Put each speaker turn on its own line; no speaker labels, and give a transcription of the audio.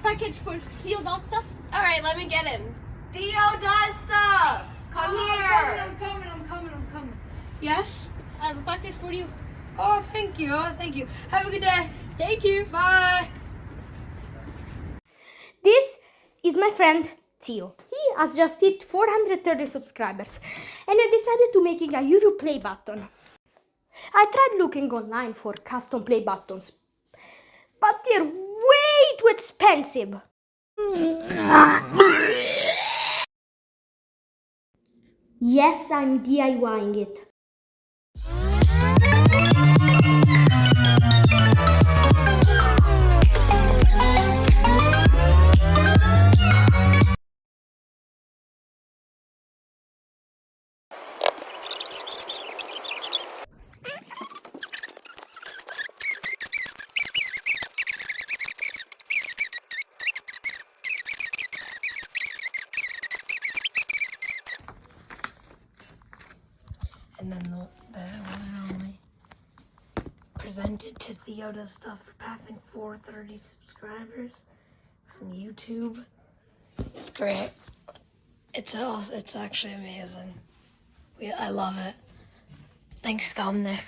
package for Theo does stuff?
All right, let me get him. Theo does stuff. Come here.
I'm coming. Yes?
I have a package for you.
Oh, thank you. Have a good day.
Thank you.
Bye.
This is my friend Theo. He has just hit 430 subscribers and I decided to making a YouTube play button. I tried looking online for custom play buttons, but they're way too expensive. Yes, I'm DIYing it.
And then the one and only presented to Theo does stuff for passing 430 subscribers from YouTube. It's great. It's actually amazing. I love it. Thanks, Dominic.